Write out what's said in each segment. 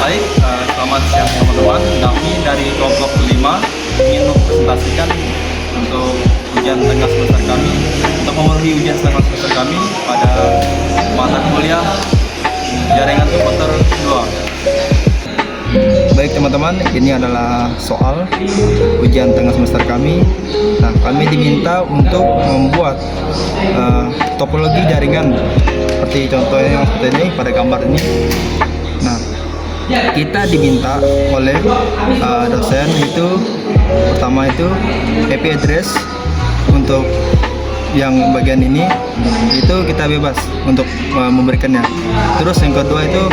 Baik, selamat siang teman-teman. Kami dari kelompok 5 ingin mempresentasikan untuk ujian tengah semester kami, untuk memenuhi ujian tengah semester kami pada mata kuliah jaringan komputer 2. Baik teman-teman, ini adalah soal ujian tengah semester kami. Nah, kami diminta untuk membuat topologi jaringan seperti contohnya yang seperti ini pada gambar ini. Nah, kita diminta oleh dosen itu pertama itu IP address untuk yang bagian ini itu kita bebas untuk memberikannya. Terus yang kedua itu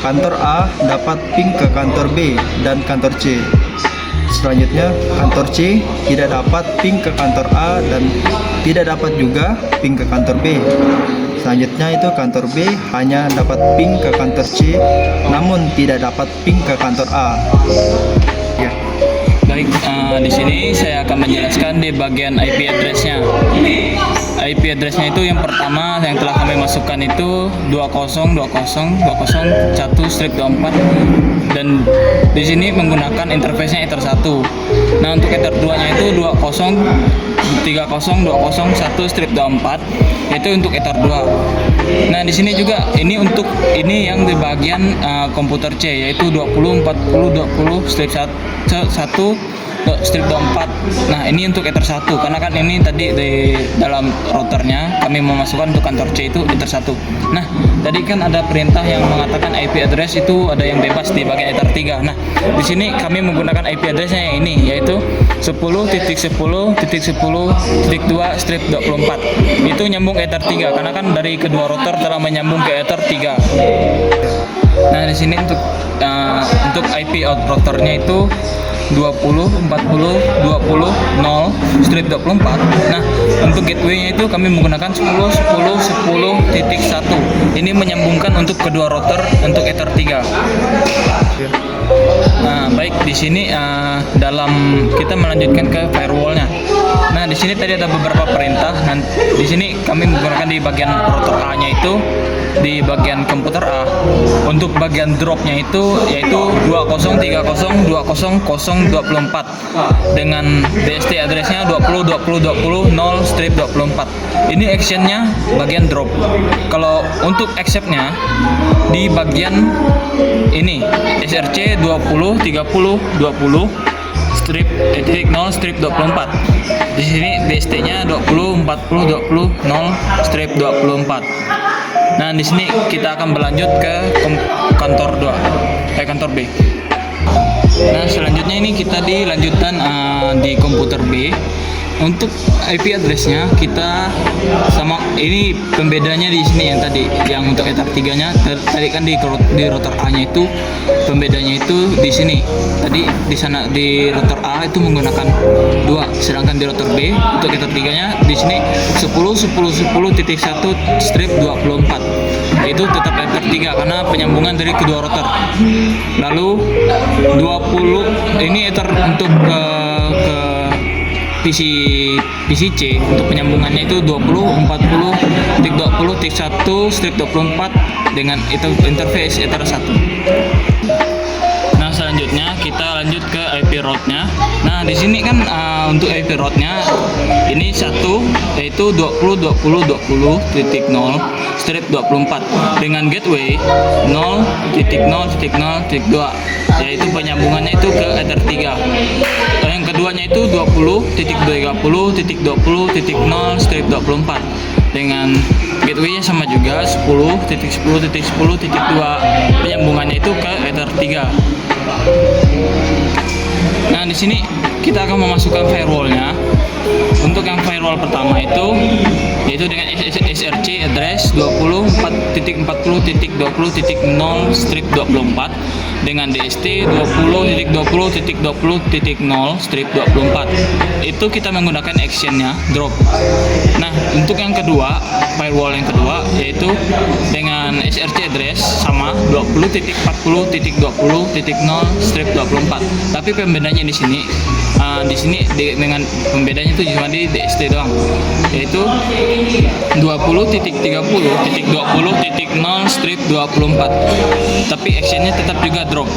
kantor A dapat ping ke kantor B dan kantor C. Selanjutnya kantor C tidak dapat ping ke kantor A dan tidak dapat juga ping ke kantor B. Selanjutnya itu kantor B hanya dapat ping ke kantor C namun tidak dapat ping ke kantor A. Ya. Baik, di sini saya akan menjelaskan di bagian IP address-nya. IP address-nya itu yang pertama yang telah kami masukkan itu 20.20.20.1/24 dan di sini menggunakan interface-nya Ether 1. Nah, untuk Ether 2-nya itu 20.30.20.1/24 itu untuk Ether 2. Nah, di sini juga ini untuk ini yang di bagian komputer C yaitu 20.40.20/1/24. Nah, ini untuk Ether 1 karena kan ini tadi di dalam routernya kami memasukkan untuk kantor C itu Ether 1. Nah, tadi kan ada perintah yang mengatakan IP address itu ada yang bebas di bagian Ether 3. Nah, di sini kami menggunakan IP address-nya yang ini yaitu 10.10.10.2/24. Itu nyambung Ether 3 karena kan dari kedua router telah menyambung ke Ether 3. Nah, di sini untuk IP out routernya itu 20.40.20.0/24. Nah, untuk gateway-nya itu kami menggunakan 10.10.10.1. Ini menyambungkan untuk kedua router untuk Ether 3. Nah, baik di sini dalam kita melanjutkan ke firewall-nya. Nah, di sini tadi ada beberapa perintah. Nah, di sini kami menggunakan di bagian router A-nya itu di bagian komputer A. Untuk bagian drop-nya itu yaitu 20.30.20.0/24 dengan DST address-nya 20.20.20.0/24. Ini action-nya bagian drop. Kalau untuk accept-nya di bagian ini SRC 20.30.20.0/24. Di sini DST-nya 20.40.20.0/24. Nah, di sini kita akan berlanjut ke kantor B. Nah, selanjutnya ini kita dilanjutkan di komputer B. Untuk IP address-nya kita sama ini pembedanya di sini yang tadi yang untuk Ether 3-nya tadi kan di router A-nya itu pembedanya itu di sini. Tadi di sana di router A itu menggunakan 2, sedangkan di router B untuk Ether 3-nya di sini 10.10.10.1/24. Itu tetap Ether 3 karena penyambungan dari kedua router. Lalu 20 ini Ether untuk ke PC C untuk penyambungannya itu 20.40.20.1/24 dengan itu interface Ether 1. Nah, selanjutnya kita lanjut ke IP route-nya. Nah, di sini kan untuk IP route-nya ini satu yaitu 20.20.20.0/24 dengan gateway 0.0.0.2 yaitu penyambungannya itu ke Ether 3. Yang keduanya itu 20.30.20.0/24 dengan gateway-nya sama juga 10.10.10.2 penyambungannya itu ke Ether 3. Nah, di sini kita akan memasukkan firewall-nya. Untuk yang firewall pertama itu yaitu dengan SRC address 20.40.20.0/24 dengan DST 20.20.20.0/24. Itu kita menggunakan action-nya drop. Nah, untuk yang kedua, firewall yang kedua yaitu dengan SRC address sama 20.40.20.0/24. Tapi pembedanya di sini dengan pembedanya itu cuma di DST doang, yaitu 20.30.20.0/24 0/24, tapi actionnya tetap juga drop.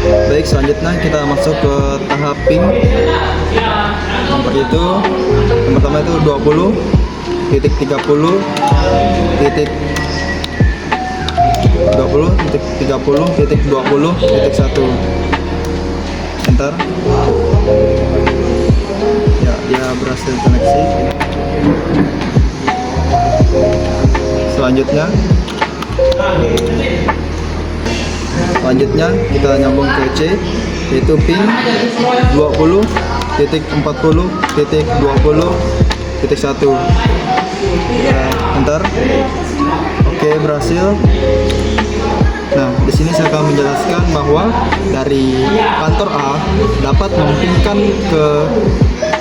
Baik, selanjutnya kita masuk ke tahap ping. Seperti itu. Yang pertama itu 20.30 titik 20.30.20.1. Enter. Ya, dia berhasil koneksi. Selanjutnya kita nyambung ke C, yaitu ping 20.40.20.1. Enter. Oke, berhasil. Nah, di sini saya akan menjelaskan bahwa dari kantor A dapat mempingkan ke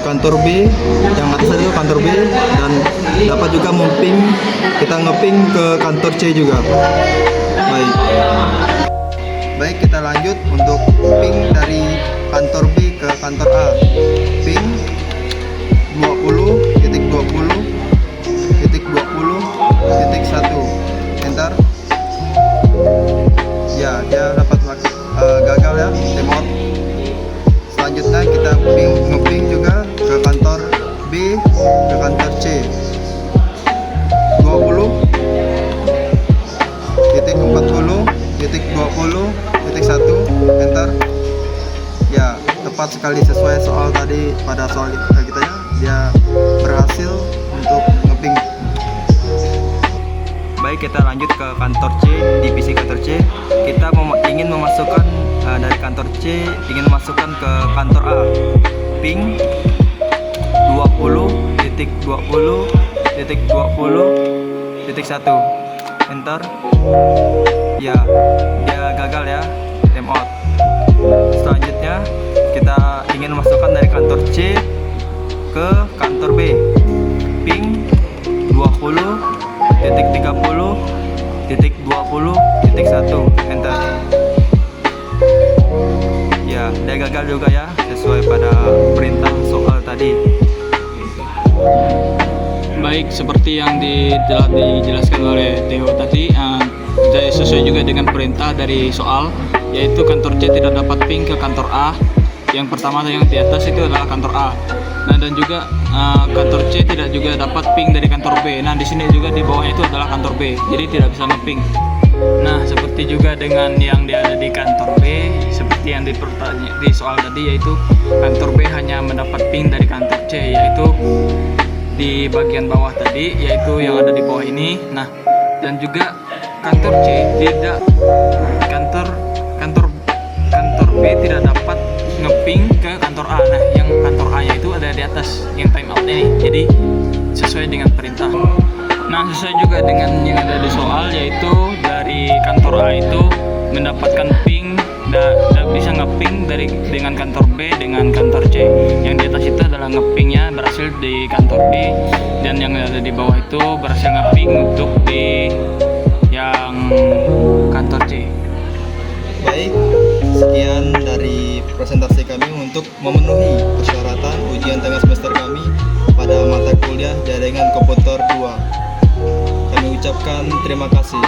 kantor B, yang atas itu kantor B, dan dapat juga memping, kita ngeping ke kantor C juga. Baik, kita lanjut untuk ping dari kantor B ke kantor A. Ping 20.20.20.1. Enter. Ya, dia dapat gagal ya, remote. Selanjutnya kita ngeping juga ke kantor B, ke kantor C. 20.40.20.1. Enter. Ya, tepat sekali sesuai soal tadi. Pada soal kita ya, dia berhasil untuk ngeping. Baik, kita lanjut ke kantor C. Divisi kantor C, kita ingin memasukkan dari kantor C, ingin memasukkan ke kantor A. Ping 20.20.20.1. Enter. Ya, dia gagal ya, time out. Selanjutnya kita ingin memasukkan dari kantor C ke kantor B. Ping 20.30.20.1. Enter. Ya, dia gagal juga ya, sesuai pada perintah soal tadi. Baik, seperti yang telah dijelaskan oleh Theo tadi, sesuai juga dengan perintah dari soal, yaitu kantor C tidak dapat ping ke kantor A. Yang pertama yang di atas itu adalah kantor A. Nah, dan juga kantor C tidak juga dapat ping dari kantor B. Nah, di sini juga di bawahnya itu adalah kantor B, jadi tidak bisa ngeping. Nah, seperti juga dengan yang ada di kantor B, seperti yang di soal tadi, yaitu kantor B hanya mendapat ping dari kantor C, yaitu di bagian bawah tadi, yaitu yang ada di bawah ini. Nah, dan juga kantor C tidak, kantor B tidak dapat ngeping ke kantor A. Nah, yang kantor A nya itu ada di atas, yang time out ini. Jadi sesuai dengan perintah. Nah, sesuai juga dengan yang ada di soal, yaitu dari kantor A itu mendapatkan ping, dan bisa ngeping dengan kantor B dengan kantor C. Yang di atas itu adalah ngepingnya berhasil di kantor B, dan yang ada di bawah itu berhasil ngeping untuk di yang kantor C. Baik, sekian dari presentasi kami untuk memenuhi persyaratan ujian tengah semester kami pada mata kuliah Jaringan Komputer 2. Kami ucapkan terima kasih.